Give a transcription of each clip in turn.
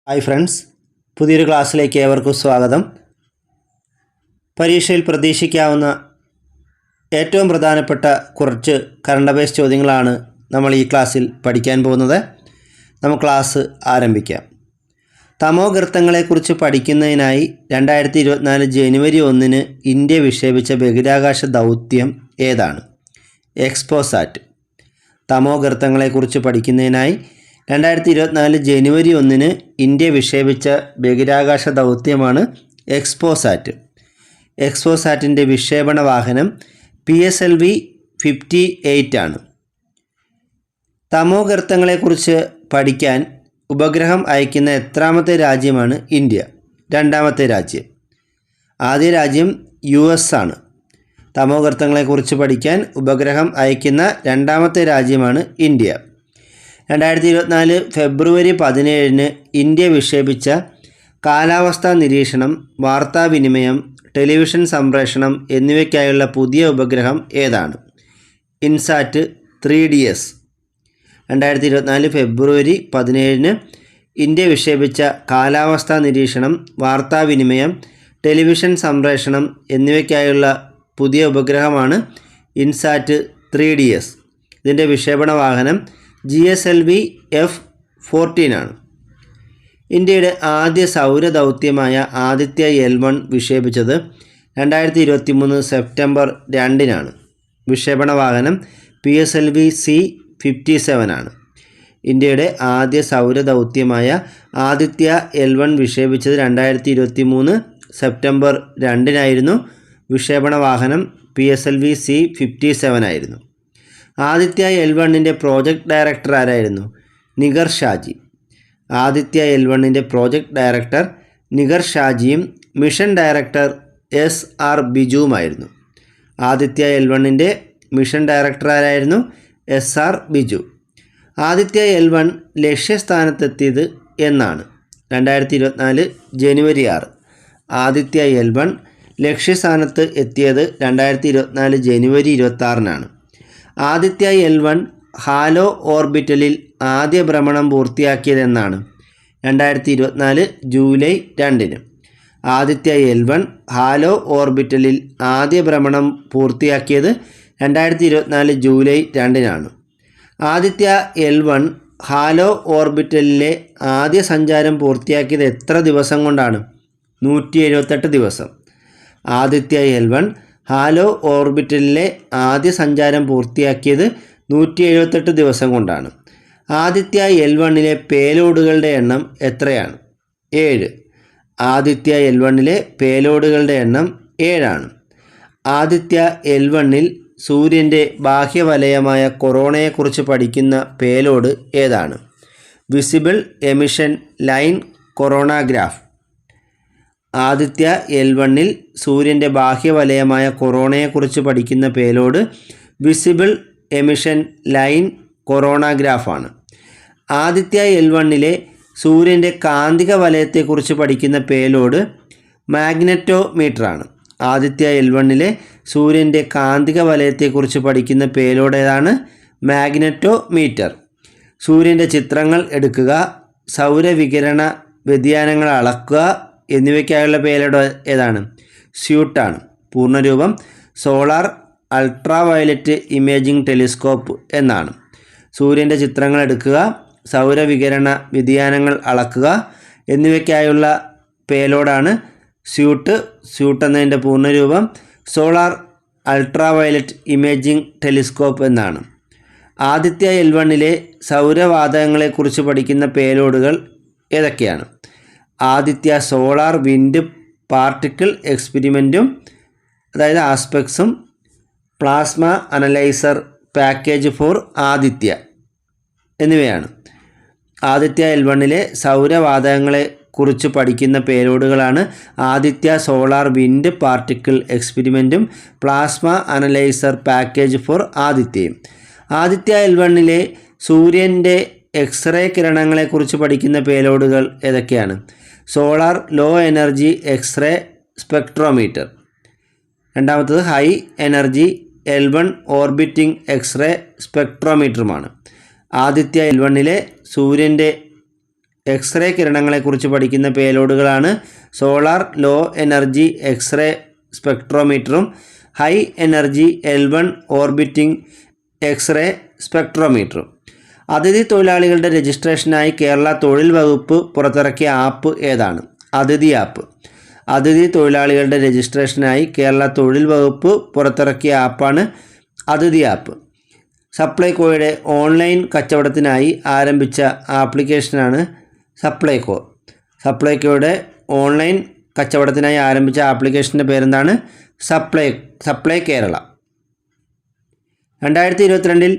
Hi friends, പുതിയൊരു ക്ലാസ്സിലേക്ക് ഏവർക്കും സ്വാഗതം. പരീക്ഷയിൽ പ്രതീക്ഷിക്കാവുന്ന ഏറ്റവും പ്രധാനപ്പെട്ട കുറച്ച് കറണ്ട് അഫയേഴ്സ് ചോദ്യങ്ങളാണ് നമ്മൾ ഈ ക്ലാസ്സിൽ പഠിക്കാൻ പോകുന്നത്. നമുക്ക് ക്ലാസ് ആരംഭിക്കാം. തമോഗർത്തങ്ങളെക്കുറിച്ച് പഠിക്കുന്നതിനായി 2024 ജനുവരി 1 ഇന്ത്യ വിക്ഷേപിച്ച ബഹിരാകാശ ദൗത്യം ഏതാണ്? എക്സ്പോസാറ്റ്. തമോഗർത്തങ്ങളെക്കുറിച്ച് പഠിക്കുന്നതിനായി 2024 ജനുവരി 1 ഇന്ത്യ വിക്ഷേപിച്ച ബഹിരാകാശ ദൗത്യമാണ് എക്സ്പോസാറ്റ്. എക്സ്പോസാറ്റിൻ്റെ വിക്ഷേപണ വാഹനം PSLV 58 ആണ്. തമോഗർത്തങ്ങളെക്കുറിച്ച് പഠിക്കാൻ ഉപഗ്രഹം അയക്കുന്ന എത്രാമത്തെ രാജ്യമാണ് ഇന്ത്യ? രണ്ടാമത്തെ രാജ്യം. ആദ്യ രാജ്യം US ആണ്. തമോഗർത്തങ്ങളെക്കുറിച്ച് പഠിക്കാൻ ഉപഗ്രഹം അയക്കുന്ന രണ്ടാമത്തെ രാജ്യമാണ് ഇന്ത്യ. 2024 ഫെബ്രുവരി 17 ഇന്ത്യ വിക്ഷേപിച്ച കാലാവസ്ഥാ നിരീക്ഷണം, വാർത്താവിനിമയം, ടെലിവിഷൻ സംപ്രേഷണം എന്നിവയ്ക്കായുള്ള പുതിയ ഉപഗ്രഹം ഏതാണ്? ഇൻസാറ്റ് 3DS. 2024 ഫെബ്രുവരി 17 ഇന്ത്യ വിക്ഷേപിച്ച കാലാവസ്ഥാ നിരീക്ഷണം, വാർത്താവിനിമയം, ടെലിവിഷൻ സംപ്രേഷണം എന്നിവയ്ക്കായുള്ള പുതിയ ഉപഗ്രഹമാണ് ഇൻസാറ്റ് 3DS. ഇതിൻ്റെ വിക്ഷേപണ വാഹനം GSLV F-14 ആണ്. ഇന്ത്യയുടെ ആദ്യ സൗര ദൗത്യമായ ആദിത്യ L1 വിക്ഷേപിച്ചത് 2023 സെപ്റ്റംബർ 2 വിക്ഷേപണ വാഹനം PSLV C-57 ആണ്. ഇന്ത്യയുടെ ആദ്യ സൗര ദൗത്യമായ ആദിത്യ L1 വിക്ഷേപിച്ചത് 2023 സെപ്റ്റംബർ 2 വിക്ഷേപണ വാഹനം PSLV C-57 ആയിരുന്നു. ആദിത്യ L1ൻ്റെ പ്രോജക്റ്റ് ഡയറക്ടർ ആരായിരുന്നു? നിഗർ ഷാജി. ആദിത്യ L1ൻ്റെ പ്രോജക്റ്റ് ഡയറക്ടർ നിഗർ ഷാജിയും മിഷൻ ഡയറക്ടർ SR ബിജുവുമായിരുന്നു. ആദിത്യ L1ൻ്റെ മിഷൻ ഡയറക്ടർ ആരായിരുന്നു? SR ബിജു. ആദിത്യ L1 ലക്ഷ്യസ്ഥാനത്തെത്തിയത് എന്നാണ്? 2024 ജനുവരി 6. ആദിത്യ L1 ലക്ഷ്യസ്ഥാനത്ത് എത്തിയത് 2024 ജനുവരി 26 ആദിത്യ L1 ഹാലോ ഓർബിറ്റലിൽ ആദ്യ ഭ്രമണം പൂർത്തിയാക്കിയതെന്നാണ്? 2024 ജൂലൈ 2. ആദിത്യ L1 ഹാലോ ഓർബിറ്റലിൽ ആദ്യ ഭ്രമണം പൂർത്തിയാക്കിയത് 2024 ജൂലൈ 2 ആദിത്യ L1 ഹാലോ ഓർബിറ്റലിലെ ആദ്യ സഞ്ചാരം പൂർത്തിയാക്കിയത് എത്ര ദിവസം കൊണ്ടാണ്? 178 ദിവസം. ആദിത്യ L1 ഹാലോ ഓർബിറ്റലിലെ ആദ്യ സഞ്ചാരം പൂർത്തിയാക്കിയത് 178 ദിവസം കൊണ്ടാണ്. ആദിത്യ L1ലെ പേലോഡുകളുടെ എണ്ണം എത്രയാണ്? 7. ആദിത്യ L1ലെ പേലോഡുകളുടെ എണ്ണം 7 ആണ്. ആദിത്യ L1ൽ സൂര്യൻ്റെ ബാഹ്യവലയമായ കൊറോണയെക്കുറിച്ച് പഠിക്കുന്ന പേലോഡ് ഏതാണ്? Visible emission line coronagraph. Aditya L1ൽ സൂര്യൻ്റെ ബാഹ്യവലയമായ കൊറോണയെക്കുറിച്ച് പഠിക്കുന്ന പേലോഡ് വിസിബിൾ എമിഷൻ ലൈൻ കൊറോണാഗ്രാഫാണ്. ആദിത്യ L1ലെ സൂര്യൻ്റെ കാന്തിക വലയത്തെക്കുറിച്ച് പഠിക്കുന്ന പേലോഡ് മാഗ്നെറ്റോമീറ്ററാണ്. ആദിത്യ L1ലെ സൂര്യൻ്റെ കാന്തിക വലയത്തെക്കുറിച്ച് പഠിക്കുന്ന പേലോഡ് ഏതാണ്? മാഗ്നെറ്റോമീറ്റർ. സൂര്യൻ്റെ ചിത്രങ്ങൾ എടുക്കുക, സൗരവികിരണ വ്യതിയാനങ്ങൾ അളക്കുക എന്നിവയ്ക്കായുള്ള പേലോഡ് ഏതാണ്? സ്യൂട്ടാണ്. പൂർണ്ണരൂപം സോളാർ അൾട്രാവയലറ്റ് ഇമേജിംഗ് ടെലിസ്കോപ്പ് എന്നാണ്. സൂര്യൻ്റെ ചിത്രങ്ങൾ എടുക്കുക, സൗരവികിരണ വ്യതിയാനങ്ങൾ അളക്കുക എന്നിവയ്ക്കായുള്ള പേലോഡാണ് സ്യൂട്ട്. സ്യൂട്ട് എന്നതിൻ്റെ പൂർണ്ണരൂപം സോളാർ അൾട്രാവയലറ്റ് ഇമേജിംഗ് ടെലിസ്കോപ്പ് എന്നാണ്. ആദിത്യ L1ലെ സൗരവാതകങ്ങളെക്കുറിച്ച് പഠിക്കുന്ന പേലോഡുകൾ ഏതൊക്കെയാണ്? ആദിത്യ സോളാർ വിൻഡ് പാർട്ടിക്കിൾ എക്സ്പെരിമെൻറ്റും, അതായത് ആസ്പെക്ട്സും, plasma analyser package for Aditya എന്നിവയാണ്. ആദിത്യ L1ലെ സൗരവാതകങ്ങളെക്കുറിച്ച് പഠിക്കുന്ന പേലോഡുകളാണ് ആദിത്യ സോളാർ വിൻഡ് പാർട്ടിക്കിൾ എക്സ്പെരിമെൻറ്റും പ്ലാസ്മ അനലൈസർ പാക്കേജ് ഫോർ ആദിത്യയും. ആദിത്യ L1ലെ സൂര്യൻ്റെ എക്സ്റേ കിരണങ്ങളെക്കുറിച്ച് പഠിക്കുന്ന പേലോഡുകൾ ഏതൊക്കെയാണ്? Solar low energy X-ray spectrometer. രണ്ടാമത്തത് high energy L1 orbiting X-ray സ്പെക്ട്രോമീറ്ററുമാണ്. ആദിത്യ L1ലെ സൂര്യൻ്റെ എക്സ്റേ കിരണങ്ങളെക്കുറിച്ച് പഠിക്കുന്ന പേലോഡുകളാണ് സോളാർ ലോ എനർജി എക്സ്റേ സ്പെക്ട്രോമീറ്ററും high energy L1 orbiting X-ray സ്പെക്ട്രോമീറ്ററും. അതിഥി തൊഴിലാളികളുടെ രജിസ്ട്രേഷനായി കേരള തൊഴിൽ വകുപ്പ് പുറത്തിറക്കിയ ആപ്പ് ഏതാണ്? അതിഥി ആപ്പ്. അതിഥി തൊഴിലാളികളുടെ രജിസ്ട്രേഷനായി കേരള തൊഴിൽ വകുപ്പ് പുറത്തിറക്കിയ ആപ്പാണ് അതിഥി ആപ്പ്. സപ്ലൈകോയുടെ ഓൺലൈൻ കച്ചവടത്തിനായി ആരംഭിച്ച ആപ്ലിക്കേഷനാണ് സപ്ലൈകോ. സപ്ലൈകോയുടെ ഓൺലൈൻ കച്ചവടത്തിനായി ആരംഭിച്ച ആപ്ലിക്കേഷൻ്റെ പേരെന്താണ്? സപ്ലൈ കേരള. 2022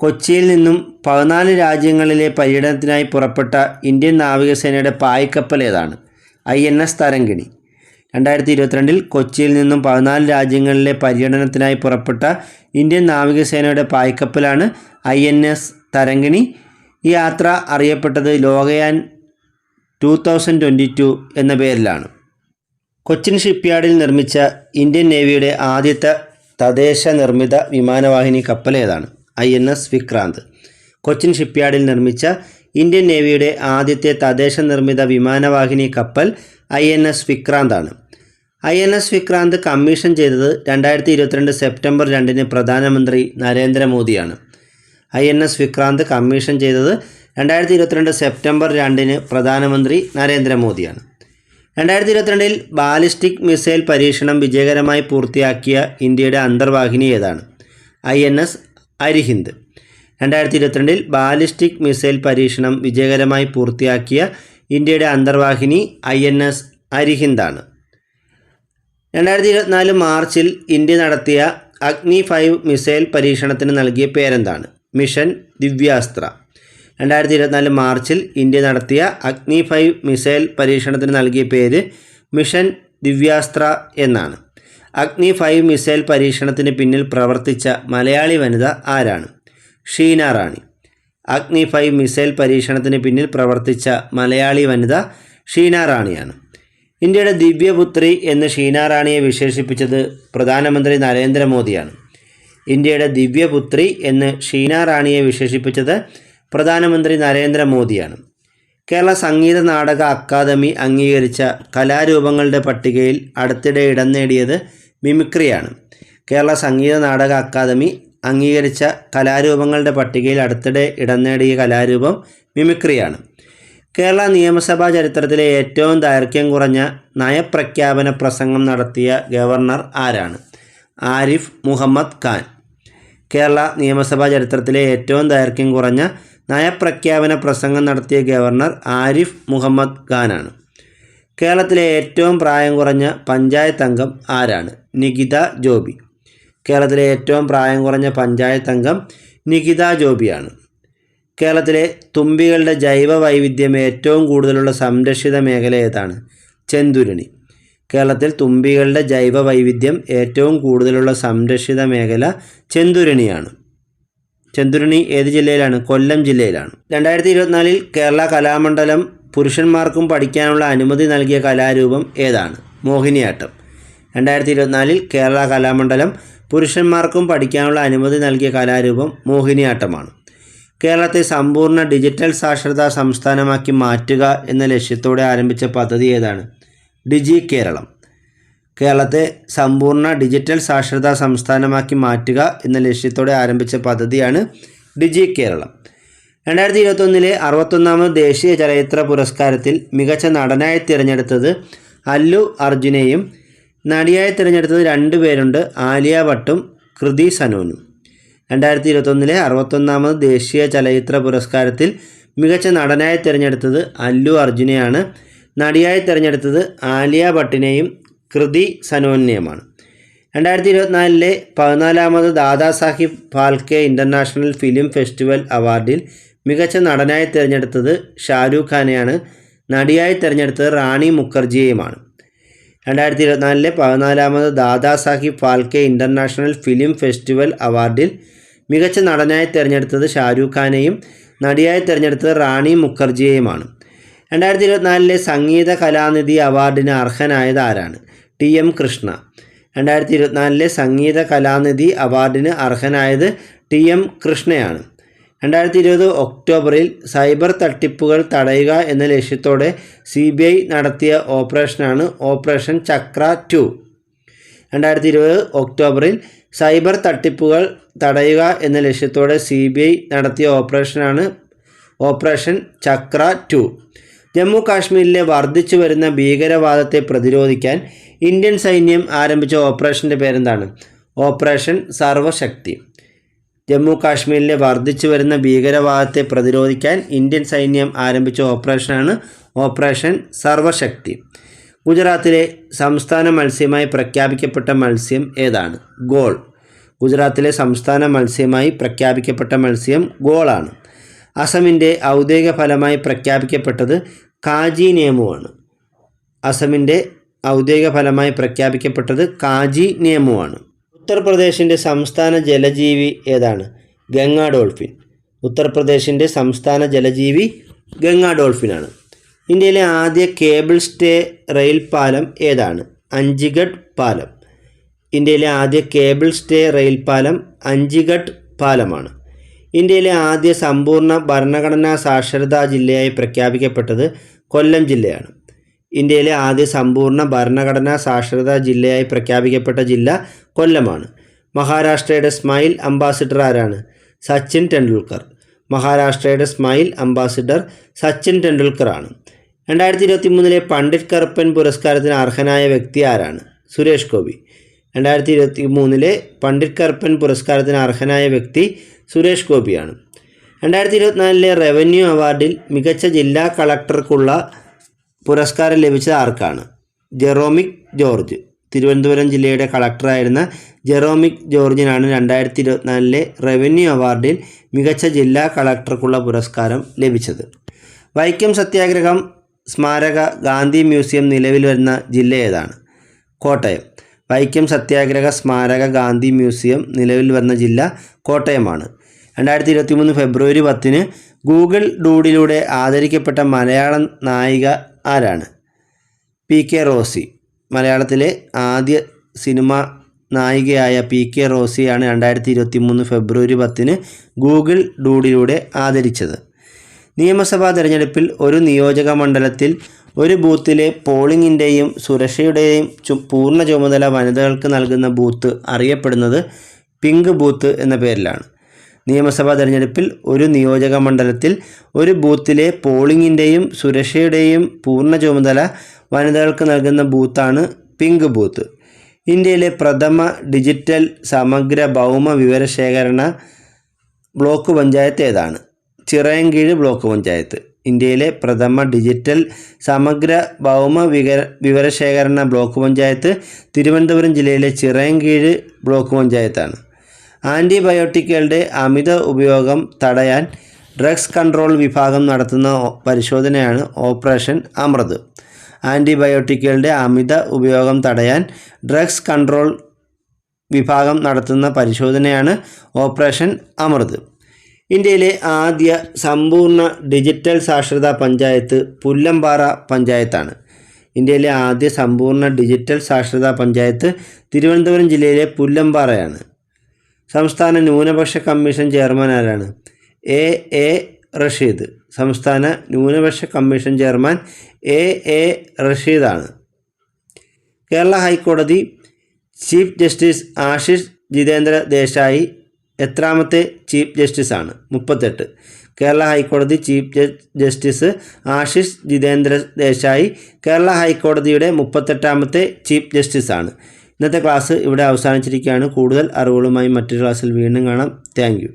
കൊച്ചിയിൽ നിന്നും 14 രാജ്യങ്ങളിലെ പര്യടനത്തിനായി പുറപ്പെട്ട ഇന്ത്യൻ നാവികസേനയുടെ പായ്ക്കപ്പൽ ഏതാണ്? INS തരങ്കിണി. 2022 കൊച്ചിയിൽ നിന്നും 14 രാജ്യങ്ങളിലെ പര്യടനത്തിനായി പുറപ്പെട്ട ഇന്ത്യൻ നാവികസേനയുടെ പായ്ക്കപ്പലാണ് INS തരങ്കിണി. ഈ യാത്ര അറിയപ്പെട്ടത് ലോകയാൻ 2022 എന്ന പേരിലാണ്. കൊച്ചിൻ ഷിപ്പ്യാർഡിൽ നിർമ്മിച്ച ഇന്ത്യൻ നേവിയുടെ ആദ്യത്തെ തദ്ദേശ നിർമ്മിത വിമാനവാഹിനി കപ്പൽ ഏതാണ്? INS വിക്രാന്ത്. കൊച്ചിൻ ഷിപ്പ്യാർഡിൽ നിർമ്മിച്ച ഇന്ത്യൻ നേവിയുടെ ആദ്യത്തെ തദ്ദേശ നിർമ്മിത വിമാനവാഹിനി കപ്പൽ INS വിക്രാന്താണ്. INS വിക്രാന്ത് കമ്മീഷൻ ചെയ്തത് 2022 സെപ്റ്റംബർ 2 പ്രധാനമന്ത്രി നരേന്ദ്രമോദിയാണ്. INS വിക്രാന്ത് കമ്മീഷൻ ചെയ്തത് 2022 സെപ്റ്റംബർ 2 പ്രധാനമന്ത്രി നരേന്ദ്രമോദിയാണ്. 2022 ബാലിസ്റ്റിക് മിസൈൽ പരീക്ഷണം വിജയകരമായി പൂർത്തിയാക്കിയ ഇന്ത്യയുടെ അന്തർവാഹിനി ഏതാണ്? INS അരിഹിന്ദ്. 2022 ബാലിസ്റ്റിക് മിസൈൽ പരീക്ഷണം വിജയകരമായി പൂർത്തിയാക്കിയ ഇന്ത്യയുടെ അന്തർവാഹിനി INS അരിഹിന്ദാണ്. 2024 മാർച്ചിൽ ഇന്ത്യ നടത്തിയ അഗ്നി 5 മിസൈൽ പരീക്ഷണത്തിന് നൽകിയ പേരെന്താണ്? മിഷൻ ദിവ്യാസ്ത്ര. 2024 മാർച്ചിൽ ഇന്ത്യ നടത്തിയ അഗ്നി 5 മിസൈൽ പരീക്ഷണത്തിന് നൽകിയ പേര് മിഷൻ ദിവ്യാസ്ത്ര എന്നാണ്. അഗ്നി 5 മിസൈൽ പരീക്ഷണത്തിന് പിന്നിൽ പ്രവർത്തിച്ച മലയാളി വനിത ആരാണ്? ഷീന റാണി. അഗ്നി 5 മിസൈൽ പരീക്ഷണത്തിന് പിന്നിൽ പ്രവർത്തിച്ച മലയാളി വനിത ഷീന റാണിയാണ്. ഇന്ത്യയുടെ ദിവ്യപുത്രി എന്ന് ഷീന റാണിയെ വിശേഷിപ്പിച്ചത് പ്രധാനമന്ത്രി നരേന്ദ്രമോദിയാണ്. ഇന്ത്യയുടെ ദിവ്യപുത്രി എന്ന് ഷീന റാണിയെ വിശേഷിപ്പിച്ചത് പ്രധാനമന്ത്രി നരേന്ദ്രമോദിയാണ്. കേരള സംഗീത നാടക അക്കാദമി അംഗീകരിച്ച കലാരൂപങ്ങളുടെ പട്ടികയിൽ അടുത്തിടെ ഇടം നേടിയത് മിമിക്രിയാണ്. കേരള സംഗീത നാടക അക്കാദമി അംഗീകരിച്ച കലാരൂപങ്ങളുടെ പട്ടികയിൽ അടുത്തിടെ ഇടം നേടിയ കലാരൂപം മിമിക്രിയാണ്. കേരള നിയമസഭാ ചരിത്രത്തിലെ ഏറ്റവും ദൈർഘ്യം കുറഞ്ഞ നയപ്രഖ്യാപന പ്രസംഗം നടത്തിയ ഗവർണർ ആരാണ്? ആരിഫ് മുഹമ്മദ് ഖാൻ. കേരള നിയമസഭാ ചരിത്രത്തിലെ ഏറ്റവും ദൈർഘ്യം കുറഞ്ഞ നയപ്രഖ്യാപന പ്രസംഗം നടത്തിയ ഗവർണർ ആരിഫ് മുഹമ്മദ് ഖാനാണ്. കേരളത്തിലെ ഏറ്റവും പ്രായം കുറഞ്ഞ പഞ്ചായത്ത് അംഗം ആരാണ്? നികിത ജോബി. കേരളത്തിലെ ഏറ്റവും പ്രായം കുറഞ്ഞ പഞ്ചായത്ത് അംഗം നികിത ജോബിയാണ്. കേരളത്തിലെ തുമ്പികളുടെ ജൈവ വൈവിധ്യം ഏറ്റവും കൂടുതലുള്ള സംരക്ഷിത മേഖല ഏതാണ്? ചെന്തുരുണി. കേരളത്തിൽ തുമ്പികളുടെ ജൈവ വൈവിധ്യം ഏറ്റവും കൂടുതലുള്ള സംരക്ഷിത മേഖല ചെന്തുരുണിയാണ്. ചെന്തുരുണി ഏത് ജില്ലയിലാണ്? കൊല്ലം ജില്ലയിലാണ്. 2024 കേരള കലാമണ്ഡലം പുരുഷന്മാർക്കും പഠിക്കാനുള്ള അനുമതി നൽകിയ കലാരൂപം ഏതാണ്? മോഹിനിയാട്ടം. 2024 കേരള കലാമണ്ഡലം പുരുഷന്മാർക്കും പഠിക്കാനുള്ള അനുമതി നൽകിയ കലാരൂപം മോഹിനിയാട്ടമാണ്. കേരളത്തെ സമ്പൂർണ്ണ ഡിജിറ്റൽ സാക്ഷരതാ സംസ്ഥാനമാക്കി മാറ്റുക എന്ന ലക്ഷ്യത്തോടെ ആരംഭിച്ച പദ്ധതി ഏതാണ്? ഡിജി കേരളം. കേരളത്തെ സമ്പൂർണ്ണ ഡിജിറ്റൽ സാക്ഷരതാ സംസ്ഥാനമാക്കി മാറ്റുക എന്ന ലക്ഷ്യത്തോടെ ആരംഭിച്ച പദ്ധതിയാണ് ഡിജി കേരളം. 2021 61ാമത് ദേശീയ ചലച്ചിത്ര പുരസ്കാരത്തിൽ മികച്ച നടനായി തിരഞ്ഞെടുത്തത് അല്ലു അർജുനെയും നടിയായി തിരഞ്ഞെടുത്തത് 2 പേരുണ്ട്, ആലിയ ഭട്ടും കൃതി സനോനും. 2021 61ാമത് ദേശീയ ചലച്ചിത്ര പുരസ്കാരത്തിൽ മികച്ച നടനായി തിരഞ്ഞെടുത്തത് അല്ലു അർജുനെയാണ്. നടിയായി തിരഞ്ഞെടുത്തത് ആലിയ ഭട്ടിനെയും കൃതി സനോനെയുമാണ്. 2024 14ാമത് Dadasaheb Phalke international film festival അവാർഡിൽ മികച്ച നടനായി തിരഞ്ഞെടുത്തത് ഷാരൂഖ് ഖാനെയാണ്. നടിയായി തിരഞ്ഞെടുത്തത് റാണി മുഖർജിയെയുമാണ്. 2024 14ാമത് Dadasaheb Phalke international film festival അവാർഡിൽ മികച്ച നടനായി തിരഞ്ഞെടുത്തത് ഷാരൂഖ് ഖാനെയും നടിയായി തിരഞ്ഞെടുത്തത് റാണി മുഖർജിയെയുമാണ്. 2024 സംഗീത കലാനിധി അവാർഡിന് അർഹനായത് ആരാണ്? TM കൃഷ്ണ. 2024 സംഗീത കലാനിധി അവാർഡിന് അർഹനായത് TM കൃഷ്ണയാണ്. 2020 ഒക്ടോബറിൽ സൈബർ തട്ടിപ്പുകൾ തടയുക എന്ന ലക്ഷ്യത്തോടെ CBI നടത്തിയ ഓപ്പറേഷനാണ് ഓപ്പറേഷൻ ചക്ര 2. 2020 ഒക്ടോബറിൽ സൈബർ തട്ടിപ്പുകൾ തടയുക എന്ന ലക്ഷ്യത്തോടെ CBI നടത്തിയ ഓപ്പറേഷനാണ് ഓപ്പറേഷൻ ചക്ര 2. ജമ്മു കാശ്മീരിലെ വർദ്ധിച്ചു വരുന്ന ഭീകരവാദത്തെ പ്രതിരോധിക്കാൻ ഇന്ത്യൻ സൈന്യം ആരംഭിച്ച ഓപ്പറേഷൻ്റെ പേരെന്താണ്? ഓപ്പറേഷൻ സർവശക്തി. ജമ്മു കാശ്മീരിലെ വർദ്ധിച്ചു വരുന്ന ഭീകരവാദത്തെ പ്രതിരോധിക്കാൻ ഇന്ത്യൻ സൈന്യം ആരംഭിച്ച ഓപ്പറേഷനാണ് ഓപ്പറേഷൻ സർവശക്തി. ഗുജറാത്തിലെ സംസ്ഥാന മത്സ്യമായി പ്രഖ്യാപിക്കപ്പെട്ട മത്സ്യം ഏതാണ്? ഗോൾ. ഗുജറാത്തിലെ സംസ്ഥാന മത്സ്യമായി പ്രഖ്യാപിക്കപ്പെട്ട മത്സ്യം ഗോളാണ്. അസമിൻ്റെ ഔദ്യോഗിക ഫലമായി പ്രഖ്യാപിക്കപ്പെട്ടത് കാജി നിയമമാണ്. അസമിൻ്റെ ഔദ്യോഗിക ഫലമായി പ്രഖ്യാപിക്കപ്പെട്ടത് കാജി നിയമമാണ്. ഉത്തർപ്രദേശിൻ്റെ സംസ്ഥാന ജലജീവി ഏതാണ്? ഗംഗാ ഡോൾഫിൻ. ഉത്തർപ്രദേശിൻ്റെ സംസ്ഥാന ജലജീവി ഗംഗാ ഡോൾഫിനാണ്. ഇന്ത്യയിലെ ആദ്യ കേബിൾ സ്റ്റേ റെയിൽ പാലം ഏതാണ്? അഞ്ചിഗഡ് പാലം. ഇന്ത്യയിലെ ആദ്യ കേബിൾ സ്റ്റേ റെയിൽ പാലം അഞ്ചിഗഡ് പാലമാണ്. ഇന്ത്യയിലെ ആദ്യ സമ്പൂർണ്ണ ഭരണഘടനാ സാക്ഷരതാ ജില്ലയായി പ്രഖ്യാപിക്കപ്പെട്ടത് കൊല്ലം ജില്ലയാണ്. ഇന്ത്യയിലെ ആദ്യ സമ്പൂർണ്ണ ഭരണഘടനാ സാക്ഷരതാ ജില്ലയായി പ്രഖ്യാപിക്കപ്പെട്ട ജില്ല കൊല്ലമാണ്. മഹാരാഷ്ട്രയുടെ സ്മൈൽ അംബാസിഡർ ആരാണ്? സച്ചിൻ ടെണ്ടുൽക്കർ. മഹാരാഷ്ട്രയുടെ സ്മൈൽ അംബാസിഡർ സച്ചിൻ ടെണ്ടുൽക്കർ ആണ്. 2023 പണ്ഡിറ്റ് കറുപ്പൻ പുരസ്കാരത്തിന് അർഹനായ വ്യക്തി ആരാണ്? സുരേഷ് ഗോപി. 2023 പണ്ഡിറ്റ് കറുപ്പൻ പുരസ്കാരത്തിന് അർഹനായ വ്യക്തി സുരേഷ് ഗോപിയാണ്. 2024 റവന്യൂ അവാർഡിൽ മികച്ച ജില്ലാ കളക്ടർക്കുള്ള പുരസ്കാരം ലഭിച്ചത് ആർക്കാണ്? ജെറോമിക് ജോർജ്. തിരുവനന്തപുരം ജില്ലയുടെ കളക്ടറായിരുന്ന ജെറോമിക് ജോർജിനാണ് 2024 റവന്യൂ അവാർഡിൽ മികച്ച ജില്ലാ കളക്ടർക്കുള്ള പുരസ്കാരം ലഭിച്ചത്. വൈക്കം സത്യാഗ്രഹം സ്മാരക ഗാന്ധി മ്യൂസിയം നിലവിൽ വരുന്ന ജില്ല ഏതാണ്? കോട്ടയം. വൈക്കം സത്യാഗ്രഹ സ്മാരക ഗാന്ധി മ്യൂസിയം നിലവിൽ വരുന്ന ജില്ല കോട്ടയമാണ്. 2023 ഫെബ്രുവരി 10 ഗൂഗിൾ ഡൂഡിലൂടെ ആദരിക്കപ്പെട്ട മലയാളം നായിക ആരാണ്? PK റോസി. മലയാളത്തിലെ ആദ്യ സിനിമ നായികയായ PK റോസിയാണ് 2023 ഫെബ്രുവരി 10 ഗൂഗിൾ ഡൂഡിലൂടെ ആദരിച്ചത്. നിയമസഭാ തെരഞ്ഞെടുപ്പിൽ ഒരു നിയോജക മണ്ഡലത്തിൽ ഒരു ബൂത്തിലെ പോളിംഗിൻ്റെയും സുരക്ഷയുടെയും പൂർണ്ണ ചുമതല വനിതകൾക്ക് നൽകുന്ന ബൂത്ത് അറിയപ്പെടുന്നത് പിങ്ക് ബൂത്ത് എന്ന പേരിലാണ്. നിയമസഭാ തെരഞ്ഞെടുപ്പിൽ ഒരു നിയോജക മണ്ഡലത്തിൽ ഒരു ബൂത്തിലെ പോളിംഗിൻ്റെയും സുരക്ഷയുടെയും പൂർണ്ണ ചുമതല വനിതകൾക്ക് നൽകുന്ന ബൂത്താണ് പിങ്ക് ബൂത്ത്. ഇന്ത്യയിലെ പ്രഥമ ഡിജിറ്റൽ സമഗ്ര ഭൗമ വിവരശേഖരണ ബ്ലോക്ക് പഞ്ചായത്ത് ഏതാണ്? ചിറയൻകീഴ് ബ്ലോക്ക് പഞ്ചായത്ത്. ഇന്ത്യയിലെ പ്രഥമ ഡിജിറ്റൽ സമഗ്ര ഭൗമ വിവരശേഖരണ ബ്ലോക്ക് പഞ്ചായത്ത് തിരുവനന്തപുരം ജില്ലയിലെ ചിറയൻകീഴ് ബ്ലോക്ക് പഞ്ചായത്താണ്. ആൻറ്റിബയോട്ടിക്കുകളുടെ അമിത ഉപയോഗം തടയാൻ ഡ്രഗ്സ് കൺട്രോൾ വിഭാഗം നടത്തുന്ന പരിശോധനയാണ് ഓപ്പറേഷൻ അമൃത്. ആൻറ്റിബയോട്ടിക്കുകളുടെ അമിത ഉപയോഗം തടയാൻ ഡ്രഗ്സ് കൺട്രോൾ വിഭാഗം നടത്തുന്ന പരിശോധനയാണ് ഓപ്പറേഷൻ അമൃത്. ഇന്ത്യയിലെ ആദ്യ സമ്പൂർണ്ണ ഡിജിറ്റൽ സാക്ഷരതാ പഞ്ചായത്ത് പുല്ലമ്പാറ പഞ്ചായത്താണ്. ഇന്ത്യയിലെ ആദ്യ സമ്പൂർണ്ണ ഡിജിറ്റൽ സാക്ഷരതാ പഞ്ചായത്ത് തിരുവനന്തപുരം ജില്ലയിലെ പുല്ലമ്പാറയാണ്. സംസ്ഥാന ന്യൂനപക്ഷ കമ്മീഷൻ ചെയർമാൻ ആരാണ്? A റഷീദ്. സംസ്ഥാന ന്യൂനപക്ഷ കമ്മീഷൻ ചെയർമാൻ A റഷീദാണ്. കേരള ഹൈക്കോടതി ചീഫ് ജസ്റ്റിസ് ആശിഷ് ജിതേന്ദ്ര ദേശായി എത്രാമത്തെ ചീഫ് ജസ്റ്റിസാണ്? 38. കേരള ഹൈക്കോടതി ചീഫ് ജസ്റ്റിസ് ആശിഷ് ജിതേന്ദ്ര ദേശായി കേരള ഹൈക്കോടതിയുടെ 38ാമത്തെ ചീഫ് ജസ്റ്റിസാണ്. ഇന്നത്തെ ക്ലാസ് ഇവിടെ അവസാനിച്ചിരിക്കുകയാണ്. കൂടുതൽ അറിവുകളുമായി മറ്റൊരു ക്ലാസ്സിൽ വീണ്ടും കാണാം. Thank you.